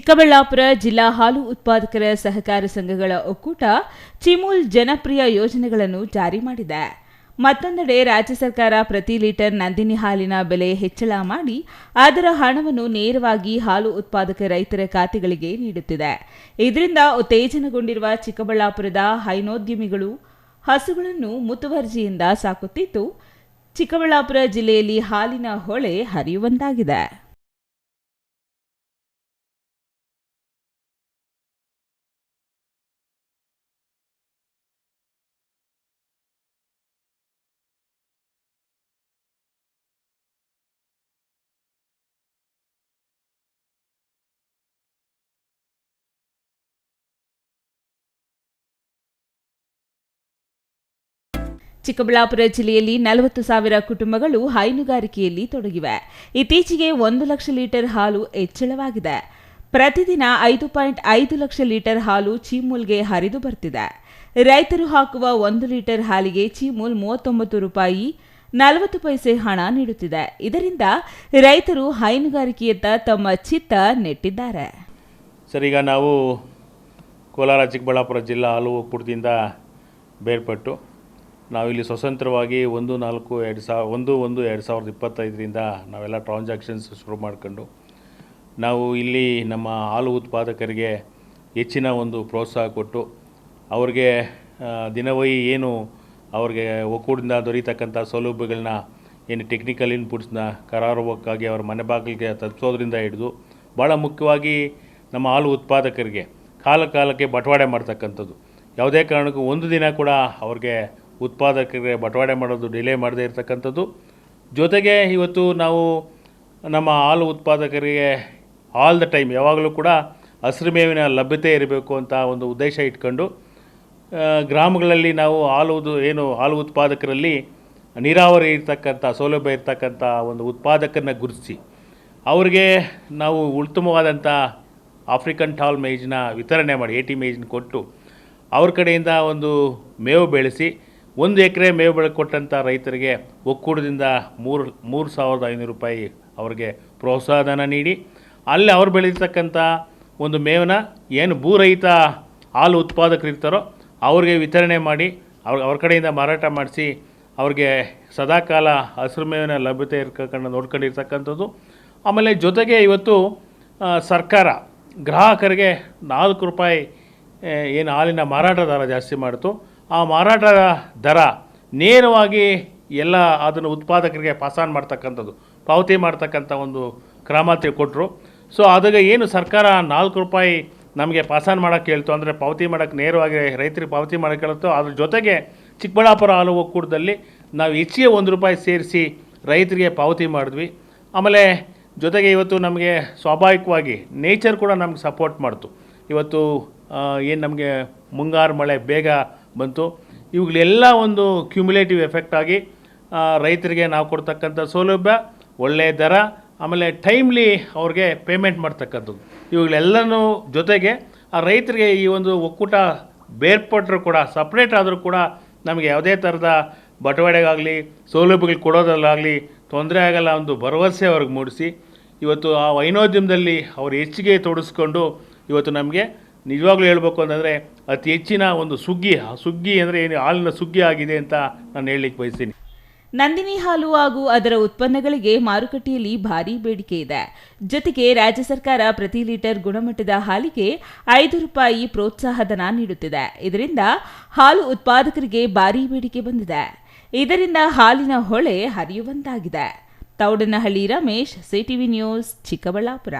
ಚಿಕ್ಕಬಳ್ಳಾಪುರ ಜಿಲ್ಲಾ ಹಾಲು ಉತ್ಪಾದಕರ ಸಹಕಾರ ಸಂಘಗಳ ಒಕ್ಕೂಟ ಚಿಮೂಲ್ ಜನಪ್ರಿಯ ಯೋಜನೆಗಳನ್ನು ಜಾರಿ ಮಾಡಿದೆ. ಮತ್ತೊಂದೆಡೆ ರಾಜ್ಯ ಸರ್ಕಾರ ಪ್ರತಿ ಲೀಟರ್ ನಂದಿನಿ ಹಾಲಿನ ಬೆಲೆ ಹೆಚ್ಚಳ ಮಾಡಿ ಅದರ ಹಣವನ್ನು ನೇರವಾಗಿ ಹಾಲು ಉತ್ಪಾದಕ ರೈತರ ಖಾತೆಗಳಿಗೆ ನೀಡುತ್ತಿದೆ. ಇದರಿಂದ ಉತ್ತೇಜನಗೊಂಡಿರುವ ಚಿಕ್ಕಬಳ್ಳಾಪುರದ ಹೈನೋದ್ಯಮಿಗಳು ಹಸುಗಳನ್ನು ಮುತುವರ್ಜಿಯಿಂದ ಸಾಕುತ್ತಿದ್ದು, ಚಿಕ್ಕಬಳ್ಳಾಪುರ ಜಿಲ್ಲೆಯಲ್ಲಿ ಹಾಲಿನ ಹೊಳೆ ಹರಿಯುವಂತಾಗಿದೆ. ಚಿಕ್ಕಬಳ್ಳಾಪುರ ಜಿಲ್ಲೆಯಲ್ಲಿ 40,000 ಕುಟುಂಬಗಳು ಹೈನುಗಾರಿಕೆಯಲ್ಲಿ ತೊಡಗಿವೆ. ಇತ್ತೀಚೆಗೆ 1 ಲಕ್ಷ ಲೀಟರ್ ಹಾಲು ಹೆಚ್ಚಳವಾಗಿದೆ. ಪ್ರತಿದಿನ 5.5 ಲಕ್ಷ ಲೀಟರ್ ಹಾಲು ಚೀಮೂಲ್ಗೆ ಹರಿದು ಬರ್ತಿದೆ. ರೈತರು ಹಾಕುವ 1 ಲೀಟರ್ ಹಾಲಿಗೆ ಚೀಮೂಲ್ 39 ರೂಪಾಯಿ 40 ಪೈಸೆ ಹಣ ನೀಡುತ್ತಿದೆ. ಇದರಿಂದ ರೈತರು ಹೈನುಗಾರಿಕೆಯತ್ತ ತಮ್ಮ ಚಿತ್ತ ನೆಟ್ಟಿದ್ದಾರೆ. ಸರ್, ಈಗ ನಾವು ಕೋಲಾರ ಚಿಕ್ಕಬಳ್ಳಾಪುರ ಜಿಲ್ಲಾ ಹಾಲು ಒಕ್ಕೂಟದಿಂದ ಬೇರ್ಪಟ್ಟು ನಾವಿಲ್ಲಿ ಸ್ವತಂತ್ರವಾಗಿ 1/1/2025ರಿಂದ ನಾವೆಲ್ಲ ಟ್ರಾನ್ಸಾಕ್ಷನ್ಸ್ ಶುರು ಮಾಡ್ಕೊಂಡು ನಾವು ಇಲ್ಲಿ ನಮ್ಮ ಹಾಲು ಉತ್ಪಾದಕರಿಗೆ ಹೆಚ್ಚಿನ ಒಂದು ಪ್ರೋತ್ಸಾಹ ಕೊಟ್ಟು ಅವ್ರಿಗೆ ದಿನವಹಿ ಏನು ಅವ್ರಿಗೆ ಒಕ್ಕೂಟದಿಂದ ದೊರೀತಕ್ಕಂಥ ಸೌಲಭ್ಯಗಳನ್ನ ಏನು ಟೆಕ್ನಿಕಲ್ ಇನ್ಪುಟ್ಸ್ನ ಕರಾರುವಕ್ಕಾಗಿ ಅವ್ರ ಮನೆ ಬಾಗಿಲಿಗೆ ತಲುಪಿಸೋದ್ರಿಂದ ಹಿಡಿದು ಭಾಳ ಮುಖ್ಯವಾಗಿ ನಮ್ಮ ಹಾಲು ಉತ್ಪಾದಕರಿಗೆ ಕಾಲಕ್ಕೆ ಬಟವಾಡೆ ಮಾಡ್ತಕ್ಕಂಥದ್ದು. ಯಾವುದೇ ಕಾರಣಕ್ಕೂ ಒಂದು ದಿನ ಕೂಡ ಅವ್ರಿಗೆ ಉತ್ಪಾದಕರಿಗೆ ಬಟವಾಡೆ ಮಾಡೋದು ಡಿಲೇ ಮಾಡದೇ ಇರತಕ್ಕಂಥದ್ದು. ಜೊತೆಗೆ ಇವತ್ತು ನಾವು ನಮ್ಮ ಹಾಲು ಉತ್ಪಾದಕರಿಗೆ ಆಲ್ ದ ಟೈಮ್ ಯಾವಾಗಲೂ ಕೂಡ ಹಸಿರು ಮೇವಿನ ಲಭ್ಯತೆ ಇರಬೇಕು ಅಂತ ಒಂದು ಉದ್ದೇಶ ಇಟ್ಕೊಂಡು ಗ್ರಾಮಗಳಲ್ಲಿ ನಾವು ಹಾಲು ಉತ್ಪಾದಕರಲ್ಲಿ ನೀರಾವರಿ ಇರ್ತಕ್ಕಂಥ ಸೌಲಭ್ಯ ಇರ್ತಕ್ಕಂಥ ಒಂದು ಉತ್ಪಾದಕರನ್ನ ಗುರುತಿಸಿ ಅವ್ರಿಗೆ ನಾವು ಉತ್ತಮವಾದಂಥ ಆಫ್ರಿಕನ್ ಟಾಲ್ ಮೇಜ್ನ ವಿತರಣೆ ಮಾಡಿ 80 ಮೇಜ್ನ ಕೊಟ್ಟು ಅವ್ರ ಕಡೆಯಿಂದ ಒಂದು ಮೇವು ಬೆಳೆಸಿ 1 ಎಕರೆ ಮೇವು ಬೆಳೆ ಕೊಟ್ಟಂಥ ರೈತರಿಗೆ ಒಕ್ಕೂಟದಿಂದ 3,500 ರೂಪಾಯಿ ಅವ್ರಿಗೆ ಪ್ರೋತ್ಸಾಹಧನ ನೀಡಿ ಅಲ್ಲಿ ಅವ್ರು ಬೆಳೀತಕ್ಕಂಥ ಒಂದು ಮೇವನ್ನ ಏನು ಭೂರಹಿತ ಹಾಲು ಉತ್ಪಾದಕರು ಇರ್ತಾರೋ ಅವ್ರಿಗೆ ವಿತರಣೆ ಮಾಡಿ ಅವ್ರ ಕಡೆಯಿಂದ ಮಾರಾಟ ಮಾಡಿಸಿ ಅವ್ರಿಗೆ ಸದಾಕಾಲ ಹಸಿರು ಮೇವಿನ ಲಭ್ಯತೆ ನೋಡ್ಕೊಂಡಿರ್ತಕ್ಕಂಥದ್ದು. ಆಮೇಲೆ ಜೊತೆಗೆ ಇವತ್ತು ಸರ್ಕಾರ ಗ್ರಾಹಕರಿಗೆ 4 ರೂಪಾಯಿ ಏನು ಹಾಲಿನ ಮಾರಾಟ ದರ ಜಾಸ್ತಿ ಮಾಡಿತು, ಆ ಮಾರಾಟ ದರ ನೇರವಾಗಿ ಎಲ್ಲ ಅದನ್ನು ಉತ್ಪಾದಕರಿಗೆ ಪಾಸಾನ್ ಮಾಡ್ತಕ್ಕಂಥದ್ದು, ಪಾವತಿ ಮಾಡ್ತಕ್ಕಂಥ ಒಂದು ಕ್ರಮ ಕೊಟ್ಟರು. ಸೊ ಅದಾಗ ಏನು ಸರ್ಕಾರ 4 ರೂಪಾಯಿ ನಮಗೆ ಪಾಸಾನ್ ಮಾಡೋಕ್ಕೆ ಹೇಳ್ತು, ಅಂದರೆ ಪಾವತಿ ಮಾಡೋಕ್ಕೆ ನೇರವಾಗಿ ರೈತರಿಗೆ ಪಾವತಿ ಮಾಡೋಕ್ಕೆ ಹೇಳ್ತು. ಅದ್ರ ಜೊತೆಗೆ ಚಿಕ್ಕಬಳ್ಳಾಪುರ ಹಾಲು ಒಕ್ಕೂಟದಲ್ಲಿ ನಾವು ಹೆಚ್ಚಿಗೆ 1 ರೂಪಾಯಿ ಸೇರಿಸಿ ರೈತರಿಗೆ ಪಾವತಿ ಮಾಡಿದ್ವಿ. ಆಮೇಲೆ ಜೊತೆಗೆ ಇವತ್ತು ನಮಗೆ ಸ್ವಾಭಾವಿಕವಾಗಿ ನೇಚರ್ ಕೂಡ ನಮ್ಗೆ ಸಪೋರ್ಟ್ ಮಾಡ್ತು. ಇವತ್ತು ಏನು ನಮಗೆ ಮುಂಗಾರು ಮಳೆ ಬೇಗ ಬಂತು, ಇವುಗಳೆಲ್ಲ ಒಂದು ಕ್ಯುಮುಲೇಟಿವ್ ಎಫೆಕ್ಟ್ ಆಗಿ ರೈತರಿಗೆ ನಾವು ಕೊಡ್ತಕ್ಕಂಥ ಸೌಲಭ್ಯ, ಒಳ್ಳೆಯ ದರ, ಆಮೇಲೆ ಟೈಮ್ಲಿ ಅವ್ರಿಗೆ ಪೇಮೆಂಟ್ ಮಾಡ್ತಕ್ಕಂಥದ್ದು, ಇವುಗಳೆಲ್ಲನೂ ಜೊತೆಗೆ ಆ ರೈತರಿಗೆ ಈ ಒಂದು ಒಕ್ಕೂಟ ಬೇರ್ಪಟ್ಟರು ಕೂಡ ಸಪ್ರೇಟ್ ಆದರೂ ಕೂಡ ನಮಗೆ ಯಾವುದೇ ಥರದ ಬಟವಾಡೆಗಾಗಲಿ ಸೌಲಭ್ಯಗಳು ಕೊಡೋದಲ್ಲಾಗಲಿ ತೊಂದರೆ ಆಗಲ್ಲ ಒಂದು ಭರವಸೆ ಅವ್ರಿಗೆ ಮೂಡಿಸಿ ಇವತ್ತು ಆ ಹೈನೋದ್ಯಮದಲ್ಲಿ ಅವರು ಹೆಚ್ಚಿಗೆ ತೊಡಗಿಸ್ಕೊಂಡು ಇವತ್ತು ನಮಗೆ ನಿಜವಾಗ್ಲೂ ಹೇಳಬೇಕು ಅಂತಂದರೆ ಅತಿ ಹೆಚ್ಚಿನ ಒಂದು ಸುಗ್ಗಿ ಅಂದರೆ ಏನು ಹಾಲಿನ ಸುಗ್ಗಿ ಆಗಿದೆ ಅಂತ ನಾನು ಹೇಳಲಿಕ್ಕೆ ಬಯಸ್ತೀನಿ. ನಂದಿನಿ ಹಾಲು ಹಾಗೂ ಅದರ ಉತ್ಪನ್ನಗಳಿಗೆ ಮಾರುಕಟ್ಟೆಯಲ್ಲಿ ಭಾರೀ ಬೇಡಿಕೆ ಇದೆ. ಜೊತೆಗೆ ರಾಜ್ಯ ಸರ್ಕಾರ ಪ್ರತಿ ಲೀಟರ್ ಗುಣಮಟ್ಟದ ಹಾಲಿಗೆ 5 ರೂಪಾಯಿ ಪ್ರೋತ್ಸಾಹಧನ ನೀಡುತ್ತಿದೆ. ಇದರಿಂದ ಹಾಲು ಉತ್ಪಾದಕರಿಗೆ ಭಾರೀ ಬೇಡಿಕೆ ಬಂದಿದೆ. ಇದರಿಂದ ಹಾಲಿನ ಹೊಳೆ ಹರಿಯುವಂತಾಗಿದೆ. Thoudanahalli Ramesh, CTV news, Chikkaballapur.